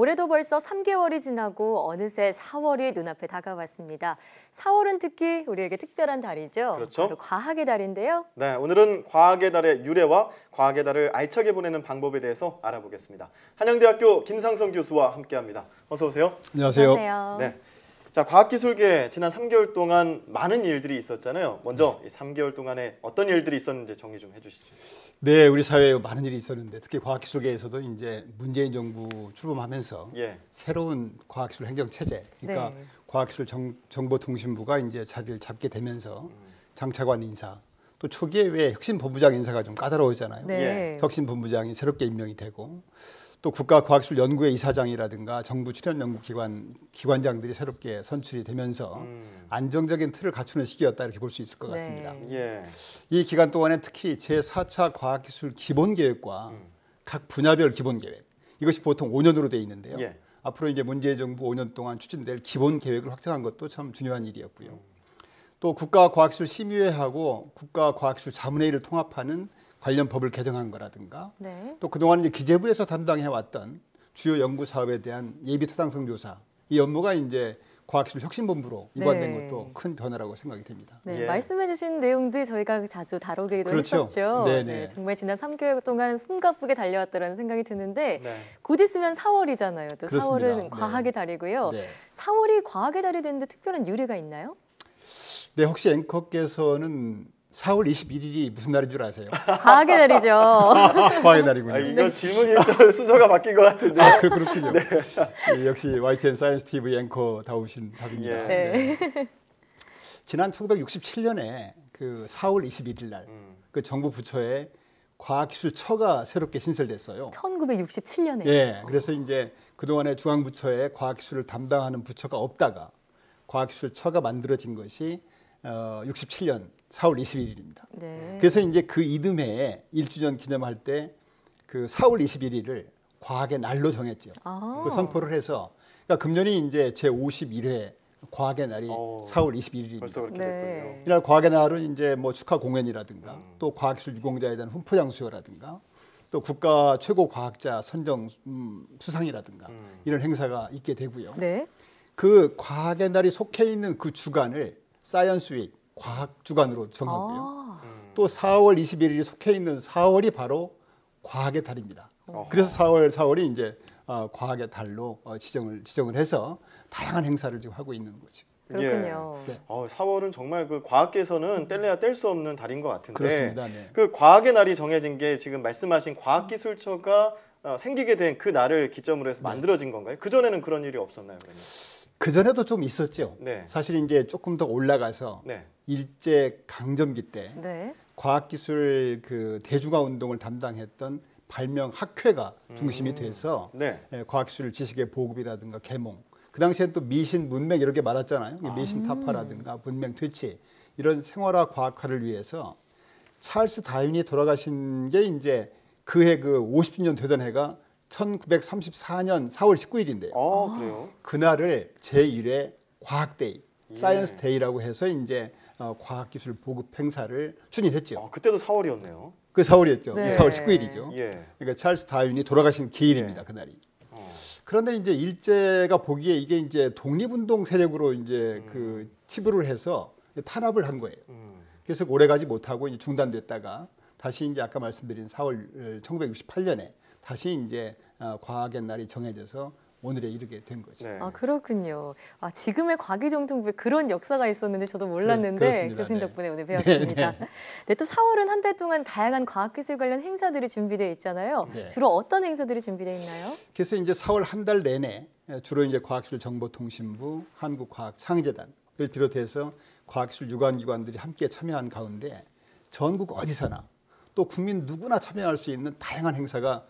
올해도 벌써 3개월이 지나고 어느새 4월이 눈앞에 다가왔습니다. 4월은 특히 우리에게 특별한 달이죠. 그렇죠. 바로 과학의 달인데요. 네, 오늘은 과학의 달의 유래와 과학의 달을 알차게 보내는 방법에 대해서 알아보겠습니다. 한양대학교 김상성 교수와 함께합니다. 어서 오세요. 안녕하세요. 안녕하세요. 네. 자, 과학기술계에 지난 3개월 동안 많은 일들이 있었잖아요. 먼저 이 3개월 동안에 어떤 일들이 있었는지 정리 좀 해주시죠. 네, 우리 사회에 많은 일이 있었는데 특히 과학기술계에서도 이제 문재인 정부 출범하면서 새로운 과학기술 행정 체제, 그러니까 네. 과학기술 정보통신부가 이제 자리를 잡게 되면서 장차관 인사, 또 초기에 왜 혁신본부장 인사가 좀 까다로웠잖아요. 네. 혁신본부장이 새롭게 임명이 되고. 또 국가과학기술연구회 이사장이라든가 정부 출연 연구기관장들이 새롭게 선출이 되면서 안정적인 틀을 갖추는 시기였다 이렇게 볼 수 있을 것 같습니다. 이 기간 동안에 특히 제4차 과학기술 기본계획과 각 분야별 기본계획, 이것이 보통 5년으로 돼 있는데요. 앞으로 이제 문재인 정부 5년 동안 추진될 기본계획을 확정한 것도 참 중요한 일이었고요. 또 국가과학기술심의회하고 국가과학기술자문회의를 통합하는 관련 법을 개정한 거라든가 또 그동안 이제 기재부에서 담당해왔던 주요 연구 사업에 대한 예비 타당성 조사, 이 업무가 이제 과학기술 혁신본부로 이관된 것도 큰 변화라고 생각이 됩니다. 말씀해주신 내용들 저희가 자주 다루기도 그렇죠. 했었죠. 네, 정말 지난 3개월 동안 숨가쁘게 달려왔다는 생각이 드는데 곧 있으면 4월이잖아요. 또 그렇습니다. 4월은 과학의 달이고요. 4월이 과학의 달이 되는데 특별한 유래가 있나요? 네, 혹시 앵커께서는 4월 21일이 무슨 날인 줄 아세요? 과학의 달이죠. 과학의 날이군요. 이거 질문이 좀 순서가 바뀐 것 같은데. 그렇군요. 역시 YTN 사이언스 TV 앵커다우신 답입니다. 지난 1967년에 그 4월 21일 날 그 정부 부처에 과학기술처가 새롭게 신설됐어요. 1967년에. 예, 그래서 이제 그동안에 중앙부처에 과학기술을 담당하는 부처가 없다가 과학기술처가 만들어진 것이 67년 4월 21일입니다. 그래서 이제 그 이듬해에 1주년 기념할 때 그 4월 21일을 과학의 날로 정했죠. 그 선포를 해서, 그러니까 금년이 이제 제 51회 과학의 날이 4월 21일입니다. 벌써 그렇게 됐군요. 이날 과학의 날은 이제 뭐 축하 공연이라든가 또 과학기술 유공자에 대한 훈포장 수여라든가 또 국가 최고 과학자 선정 수상이라든가 이런 행사가 있게 되고요. 그 과학의 날이 속해 있는 그 주간을 사이언스 윅, 과학 주간으로 정하고요. 또 4월 21일이 속해 있는 4월이 바로 과학의 달입니다. 그래서 4월이 이제 과학의 달로 지정을 해서 다양한 행사를 지금 하고 있는 거죠. 그렇군요. 4월은 정말 그 과학계에서는 뗄래야 뗄 수 없는 달인 것 같은데. 그렇습니다. 그 과학의 날이 정해진 게 지금 말씀하신 과학기술처가 생기게 된 그 날을 기점으로 해서 만들어진 건가요? 그 전에는 그런 일이 없었나요? 그러면? 그 전에도 좀 있었죠. 사실 이제 조금 더 올라가서 일제 강점기 때 과학기술 그 대중화 운동을 담당했던 발명 학회가 중심이 돼서 과학기술 지식의 보급이라든가 계몽, 그 당시엔 또 미신 문맹 이렇게 많았잖아요. 미신 타파라든가 문맹 퇴치, 이런 생활화 과학화를 위해서 찰스 다윈이 돌아가신 게 이제 그해 그 50주년 되던 해가 1934년 4월 19일인데요. 그래요? 그날을 제1회 과학데이, 사이언스 데이라고 해서 이제 과학기술 보급 행사를 추진했죠. 그때도 4월이었네요. 그 4월이었죠. 4월 19일이죠. 그러니까 찰스 다윈이 돌아가신 기일입니다. 그날이. 그런데 이제 일제가 보기에 이게 이제 독립운동 세력으로 이제 그 치부를 해서 탄압을 한 거예요. 그래서 오래가지 못하고 이제 중단됐다가 다시 이제 아까 말씀드린 4월 1968년에 다시 이제 과학의 날이 정해져서 오늘에 이르게 된 거죠. 그렇군요. 지금의 과기정통부에 그런 역사가 있었는데 저도 몰랐는데 교수님 덕분에 오늘 배웠습니다. 또 4월은 한 달 동안 다양한 과학기술 관련 행사들이 준비되어 있잖아요. 주로 어떤 행사들이 준비되어 있나요? 그래서 이제 4월 한 달 내내 주로 이제 과학기술정보통신부, 한국과학창의재단을 비롯해서 과학기술 유관기관들이 함께 참여한 가운데 전국 어디서나 또 국민 누구나 참여할 수 있는 다양한 행사가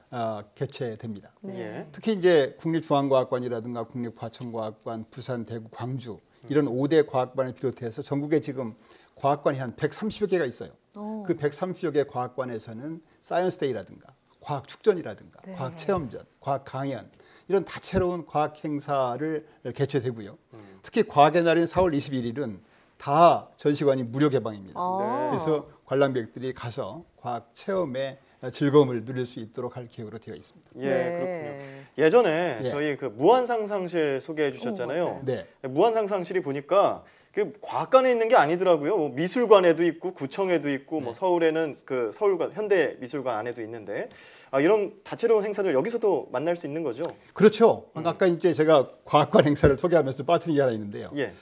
개최됩니다. 특히 이제 국립중앙과학관이라든가 국립과천과학관, 부산, 대구, 광주 이런 5대 과학관을 비롯해서 전국에 지금 과학관이 한 130여 개가 있어요. 그 130여 개 과학관에서는 사이언스 데이라든가 과학 축전이라든가 과학 체험전, 과학 강연 이런 다채로운 과학 행사를 개최되고요. 특히 과학의 날인 4월 21일은 다 전시관이 무료 개방입니다. 그래서 관람객들이 가서 과학 체험에 즐거움을 누릴 수 있도록 할 계획으로 되어 있습니다. 예, 네. 그렇군요. 예전에 예. 저희 그 무한상상실 소개해 주셨잖아요. 맞아요. 네. 무한상상실이 보니까 그 과학관에 있는 게 아니더라고요. 뭐 미술관에도 있고 구청에도 있고 뭐 서울에는 그 서울관 현대미술관 안에도 있는데 이런 다채로운 행사를 여기서도 만날 수 있는 거죠. 그렇죠. 아까 이제 제가 과학관 행사를 소개하면서 빠뜨린 게 하나 있는데요. 예.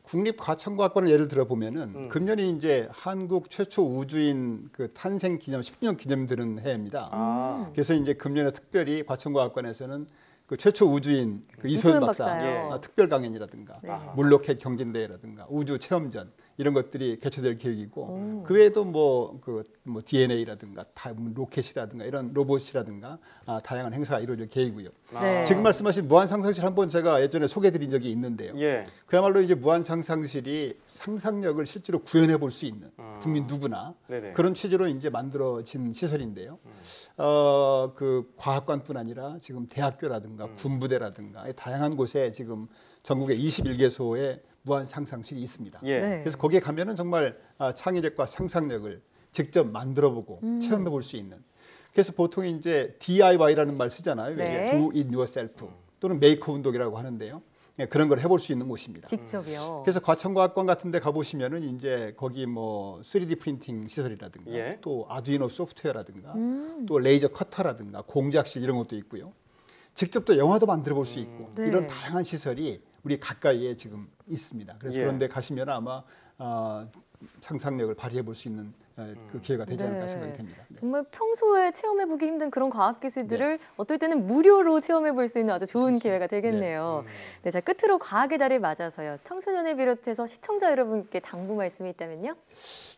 국립과천과학관을 예를 들어 보면은 금년이 이제 한국 최초 우주인 그 탄생 기념 10주년 기념되는 해입니다. 그래서 이제 금년에 특별히 과천과학관에서는 그 최초 우주인 그 이소연 박사 박사요. 특별 강연이라든가 네. 물로켓 경진대회라든가 우주 체험전 이런 것들이 개최될 계획이고 그 외에도 뭐 DNA라든가 로켓이라든가 이런 로봇이라든가 다양한 행사가 이루어질 계획이고요. 네. 지금 말씀하신 무한상상실 한번 제가 예전에 소개해드린 적이 있는데요. 예. 그야말로 이제 무한상상실이 상상력을 실제로 구현해 볼 수 있는 국민 누구나 네네. 그런 취지로 이제 만들어진 시설인데요. 그 과학관뿐 아니라 지금 대학교라든가 군부대라든가 다양한 곳에 지금 전국에 21개소의 무한상상실이 있습니다. 예. 네. 그래서 거기에 가면은 정말 창의력과 상상력을 직접 만들어보고 체험해 볼 수 있는. 그래서 보통 이제 DIY라는 말 쓰잖아요. 네. Do it yourself 또는 메이커 운동이라고 하는데요. 예, 그런 걸 해볼 수 있는 곳입니다. 직접이요. 그래서 과천과학관 같은데 가보시면은 이제 거기 뭐 3D 프린팅 시설이라든가 예. 또 아두이노 소프트웨어라든가 또 레이저 커터라든가 공작실 이런 것도 있고요. 직접 또 영화도 만들어 볼 수 있고 네. 이런 다양한 시설이 우리 가까이에 지금 있습니다. 그래서 예. 그런데 가시면 아마 상상력을 발휘해 볼 수 있는 그 기회가 되지 않을까 네. 생각이 됩니다. 네. 정말 평소에 체험해보기 힘든 그런 과학기술들을 어떨 때는 무료로 체험해볼 수 있는 아주 좋은 기회가 되겠네요. 네, 자 끝으로 과학의 달을 맞아서요. 청소년을 비롯해서 시청자 여러분께 당부 말씀이 있다면요?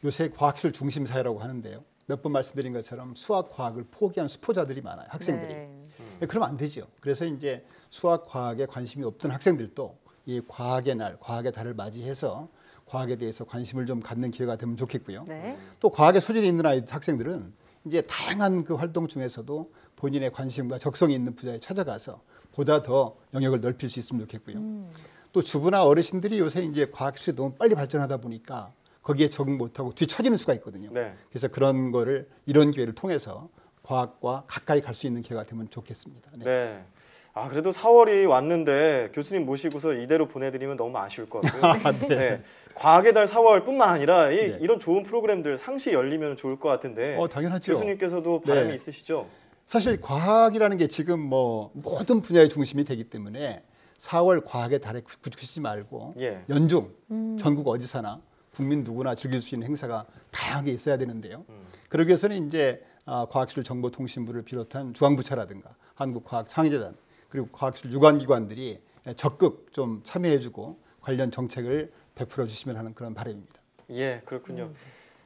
요새 과학기술 중심 사회라고 하는데요. 몇 번 말씀드린 것처럼 수학, 과학을 포기한 수포자들이 많아요. 학생들이. 네. 그러면 안 되죠. 그래서 이제 수학, 과학에 관심이 없던 학생들도 이 과학의 날, 과학의 달을 맞이해서 과학에 대해서 관심을 좀 갖는 기회가 되면 좋겠고요. 네. 또 과학에 소질이 있는 학생들은 이제 다양한 그 활동 중에서도 본인의 관심과 적성이 있는 분야에 찾아가서 보다 더 영역을 넓힐 수 있으면 좋겠고요. 또 주부나 어르신들이 요새 이제 과학기술이 너무 빨리 발전하다 보니까 거기에 적응 못하고 뒤처지는 수가 있거든요. 네. 그래서 그런 거를 이런 기회를 통해서 과학과 가까이 갈 수 있는 기회가 되면 좋겠습니다. 네. 네. 그래도 4월이 왔는데 교수님 모시고서 이대로 보내드리면 너무 아쉬울 것 같고요. 네. 과학의 달 4월뿐만 아니라 이런 좋은 프로그램들 상시 열리면 좋을 것 같은데 당연하죠. 교수님께서도 바람이 네. 있으시죠? 사실 과학이라는 게 지금 뭐 모든 분야의 중심이 되기 때문에 4월 과학의 달에 굳히지 말고 예. 연중 전국 어디서나 국민 누구나 즐길 수 있는 행사가 다양하게 있어야 되는데요. 그러기 위해서는 이제 과학기술정보통신부를 비롯한 중앙부처라든가 한국과학창의재단 그리고 과학기술 유관기관들이 적극 좀 참여해주고 관련 정책을 베풀어 주시면 하는 그런 바람입니다. 예, 그렇군요.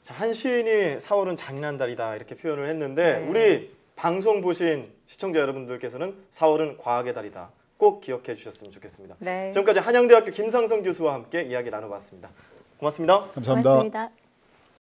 자, 한 시인이 4월은 잔인한 달이다 이렇게 표현을 했는데 네. 우리 방송 보신 시청자 여러분들께서는 4월은 과학의 달이다. 꼭 기억해 주셨으면 좋겠습니다. 네. 지금까지 한양대학교 김상성 교수와 함께 이야기 나눠봤습니다. 고맙습니다. 감사합니다. 고맙습니다.